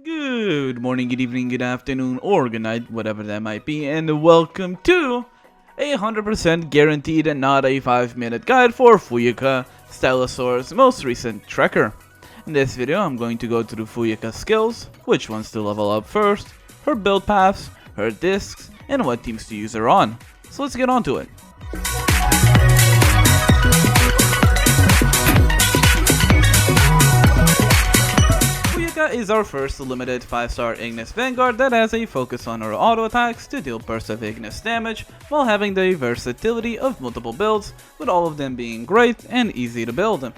Good morning, good evening, good afternoon, or good night, whatever that might be, and welcome to a 100% guaranteed and not a 5-minute guide for Fuyuka, Stella Sora's most recent tracker. In this video, I'm going to go through Fuyuka's skills, which ones to level up first, her build paths, her discs, and what teams to use her on. So let's get on to it. Fuyuka is our first limited 5-star Ignis Vanguard that has a focus on her auto attacks to deal bursts of Ignis damage while having the versatility of multiple builds, with all of them being great and easy to build.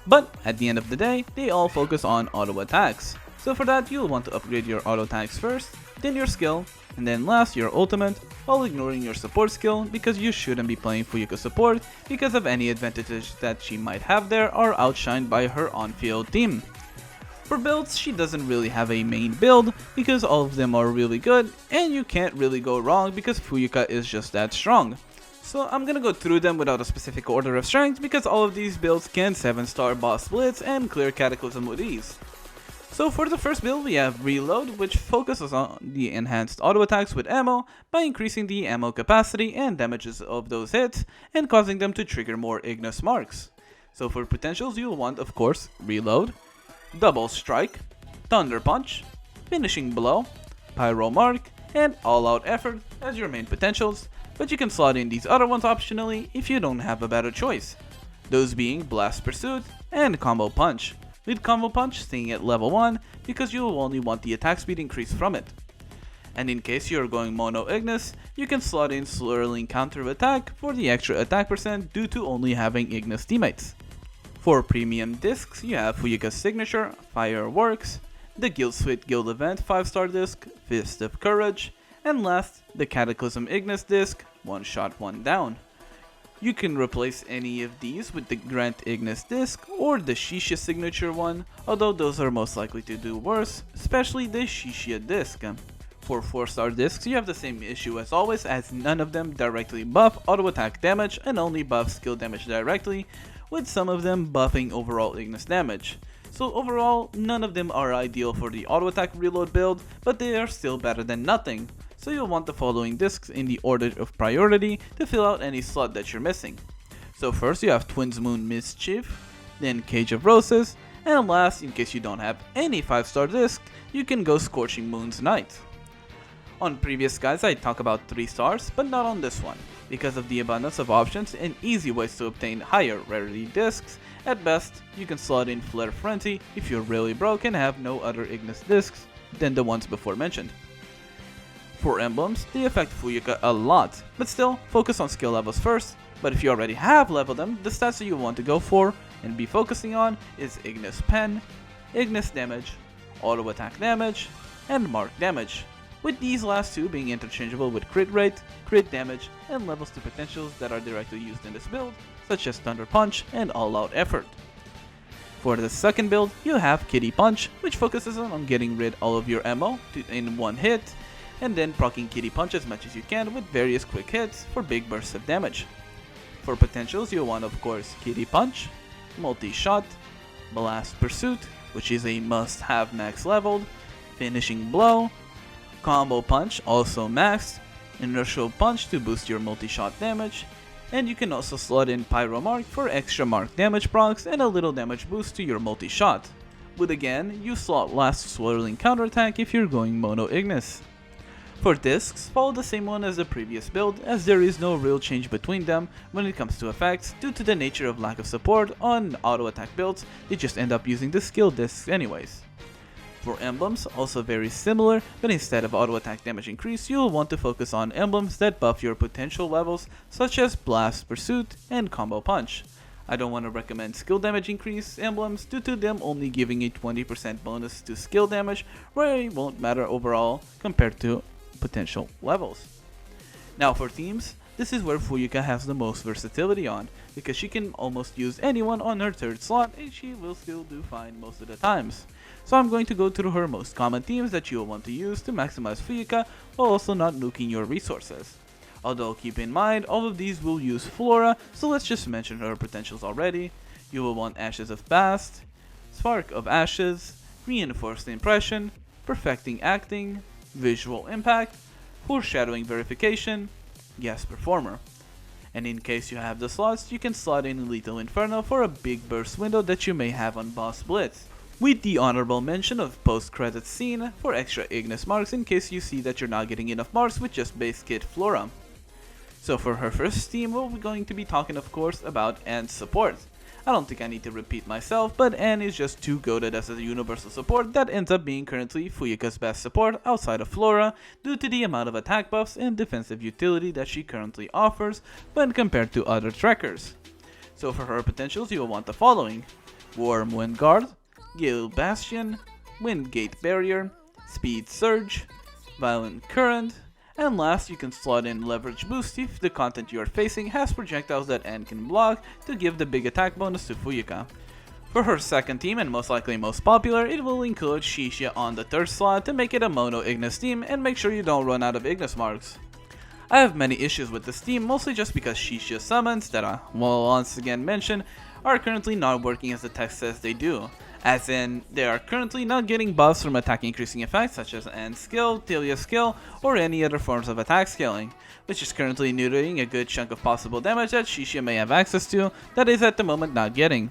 But at the end of the day, they all focus on auto attacks. So for that, you'll want to upgrade your auto attacks first, then your skill, and then last your ultimate, while ignoring your support skill because you shouldn't be playing Fuyuka support because of any advantages that she might have there are outshined by her on-field team. For builds, she doesn't really have a main build because all of them are really good and you can't really go wrong because Fuyuka is just that strong. So I'm gonna go through them without a specific order of strength because all of these builds can 7-star boss splits and clear Cataclysm with ease. So for the first build we have Reload, which focuses on the enhanced auto attacks with ammo by increasing the ammo capacity and damages of those hits and causing them to trigger more Ignis marks. So for potentials you'll want, of course, Reload, Double Strike, Thunder Punch, Finishing Blow, Pyro Mark, and All Out Effort as your main potentials, but you can slot in these other ones optionally if you don't have a better choice. Those being Blast Pursuit and Combo Punch, with Combo Punch staying at level 1 because you will only want the attack speed increase from it. And in case you are going Mono Ignis, you can slot in Swirling Counter Attack for the extra attack percent due to only having Ignis teammates. For premium discs, you have Fuyuka's Signature, Fireworks, the Guild Suite Guild Event 5-star disc, Fist of Courage, and last, the Cataclysm Ignis disc, One Shot, One Down. You can replace any of these with the Grant Ignis disc or the Chixia Signature one, although those are most likely to do worse, especially the Chixia disc. For 4-star discs, you have the same issue as always, as none of them directly buff auto attack damage and only buff skill damage directly, with some of them buffing overall Ignis damage. So overall, none of them are ideal for the auto attack reload build, but they are still better than nothing. So you'll want the following discs in the order of priority to fill out any slot that you're missing. So first you have Twins Moon Mischief, then Cage of Roses, and last, in case you don't have any 5-star disc, you can go Scorching Moon's Night. On previous guides I talk about 3 stars, but not on this one, because of the abundance of options and easy ways to obtain higher rarity discs. At best, you can slot in Flare Frenzy if you're really broke and have no other Ignis discs than the ones before mentioned. For emblems, they affect Fuyuka a lot, but still, focus on skill levels first, but if you already have leveled them, the stats that you want to go for and be focusing on is Ignis Pen, Ignis Damage, Auto Attack Damage, and Mark Damage, with these last two being interchangeable with crit rate, crit damage, and levels to potentials that are directly used in this build, such as Thunder Punch and All Out Effort. For the second build, you have Kitty Punch, which focuses on getting rid all of your ammo in one hit, and then proccing Kitty Punch as much as you can with various quick hits for big bursts of damage. For potentials, you want, of course, Kitty Punch, Multi-Shot, Blast Pursuit, which is a must-have max leveled, Finishing Blow, Combo Punch, also maxed, Inertial Punch to boost your multi-shot damage, and you can also slot in Pyro Mark for extra mark damage procs and a little damage boost to your multi-shot. But again, you slot last Swirling Counterattack if you're going Mono Ignis. For discs, follow the same one as the previous build, as there is no real change between them when it comes to effects due to the nature of lack of support on auto attack builds. They just end up using the skill discs anyways. For emblems, also very similar, but instead of auto attack damage increase, you'll want to focus on emblems that buff your potential levels, such as Blast Pursuit and Combo Punch. I don't want to recommend skill damage increase emblems due to them only giving a 20% bonus to skill damage, where it won't matter overall compared to potential levels. Now for teams, this is where Fuyuka has the most versatility on, because she can almost use anyone on her third slot and she will still do fine most of the times. So I'm going to go through her most common teams that you will want to use to maximize Fuyuka while also not nuking your resources. Although keep in mind, all of these will use Flora, so let's just mention her potentials already. You will want Ashes of Past, Spark of Ashes, Reinforced Impression, perfecting acting, visual impact, foreshadowing verification, guest performer. And in case you have the slots, you can slot in Lethal Inferno for a big burst window that you may have on Boss Blitz, with the honorable mention of post-credits scene for extra Ignis marks in case you see that you're not getting enough marks with just base kit Flora. So for her first team, we're going to be talking of course about Anne's support. I don't think I need to repeat myself, but Anne is just too goated as a universal support that ends up being currently Fuyuka's best support outside of Flora due to the amount of attack buffs and defensive utility that she currently offers when compared to other trackers. So for her potentials, you will want the following: Warm Wind Guard, Gale Bastion, Windgate Barrier, Speed Surge, Violent Current, and last you can slot in Leverage Boost if the content you are facing has projectiles that Anne can block to give the big attack bonus to Fuyuka. For her second team, and most likely most popular, it will include Chixia on the third slot to make it a mono Ignis team and make sure you don't run out of Ignis marks. I have many issues with this team, mostly just because Chixia summons that I will once again mention are currently not working as the text says they do. As in, they are currently not getting buffs from attack increasing effects such as Anne's skill, Tilia's skill, or any other forms of attack scaling, which is currently neutering a good chunk of possible damage that Chixia may have access to that is at the moment not getting.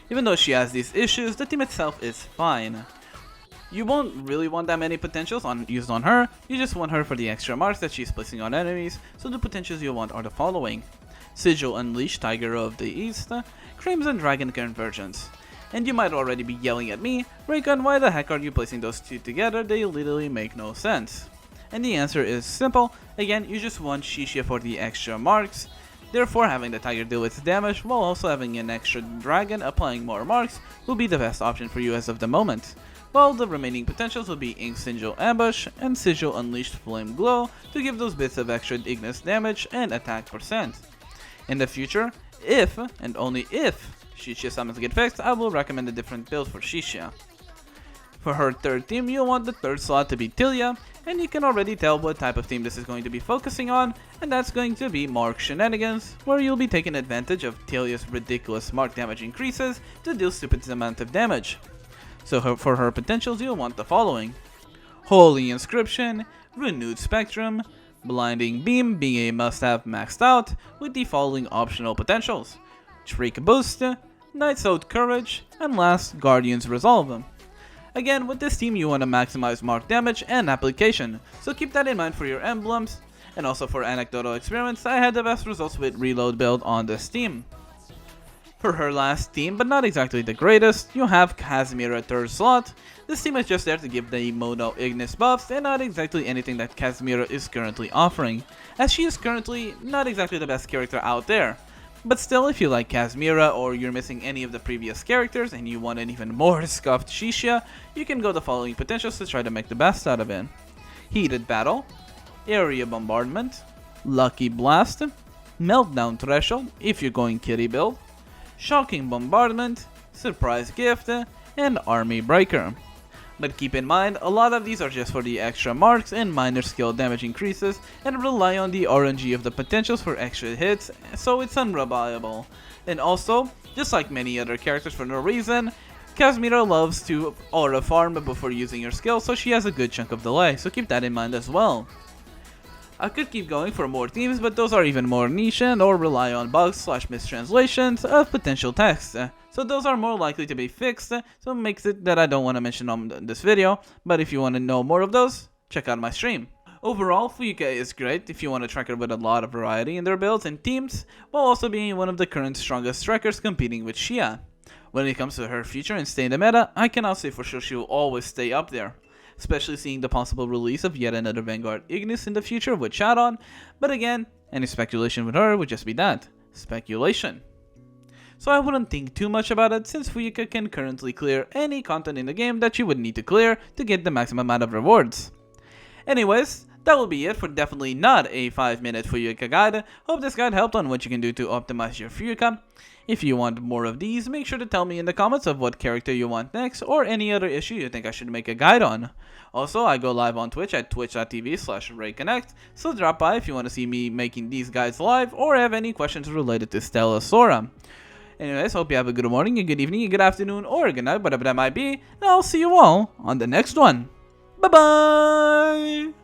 Even though she has these issues, the team itself is fine. You won't really want that many potentials used on her, you just want her for the extra marks that she's placing on enemies, so the potentials you want are the following: Sigil Unleashed Tiger of the East, Crimson Dragon Convergence. And you might already be yelling at me, Raycon, why the heck are you placing those two together? They literally make no sense. And the answer is simple. Again, you just want Chixia for the extra marks, therefore having the tiger deal its damage while also having an extra dragon applying more marks will be the best option for you as of the moment. While the remaining potentials will be Ink Sigil Ambush and Sigil Unleashed Flame Glow to give those bits of extra Ignis damage and attack percent. In the future, if, and only if, Chixia summons get fixed, I will recommend a different build for Chixia. For her third team, you'll want the third slot to be Tilia, and you can already tell what type of team this is going to be focusing on, and that's going to be Mark Shenanigans, where you'll be taking advantage of Tilia's ridiculous mark damage increases to deal stupid amount of damage. So for her potentials, you'll want the following: Holy Inscription, Renewed Spectrum, Blinding Beam being a must-have maxed out with the following optional potentials: Shriek Boost, Knight's Oath Courage, and last, Guardian's Resolve. Again, with this team you want to maximize mark damage and application, so keep that in mind for your emblems, and also for anecdotal experiments, I had the best results with Reload build on this team. For her last team, but not exactly the greatest, you have Kasimira third slot. This team is just there to give the mono Ignis buffs and not exactly anything that Kasimira is currently offering, as she is currently not exactly the best character out there. But still, if you like Kasimira or you're missing any of the previous characters and you want an even more scuffed Chixia, you can go the following potentials to try to make the best out of it: Heated Battle, Area Bombardment, Lucky Blast, Meltdown Threshold if you're going kitty build, Shocking Bombardment, Surprise Gift, and Army Breaker. But keep in mind, a lot of these are just for the extra marks and minor skill damage increases and rely on the RNG of the potentials for extra hits, so it's unreliable. And also, just like many other characters for no reason, Kasimira loves to aura farm before using your skill, so she has a good chunk of delay, so keep that in mind as well. I could keep going for more themes, but those are even more niche and or rely on bugs/mistranslations of potential text. So those are more likely to be fixed, so it makes it that I don't want to mention on this video, but if you want to know more of those, check out my stream. Overall, Fuyuka is great if you want a tracker with a lot of variety in their builds and teams, while also being one of the current strongest trackers competing with Chixia. When it comes to her future and stay in the meta, I cannot say for sure she will always stay up there, especially seeing the possible release of yet another Vanguard Ignis in the future with chat on, but again, any speculation with her would just be that, speculation. So I wouldn't think too much about it since Fuyuka can currently clear any content in the game that you would need to clear to get the maximum amount of rewards. Anyways, that will be it for definitely not a 5-minute Fuyuka guide. Hope this guide helped on what you can do to optimize your Fuyuka. If you want more of these, make sure to tell me in the comments of what character you want next or any other issue you think I should make a guide on. Also, I go live on Twitch at twitch.tv/RayConnect, so drop by if you want to see me making these guides live or have any questions related to Stella Sora. Anyways, hope you have a good morning, a good evening, a good afternoon, or a good night, whatever that might be, and I'll see you all on the next one. Bye bye!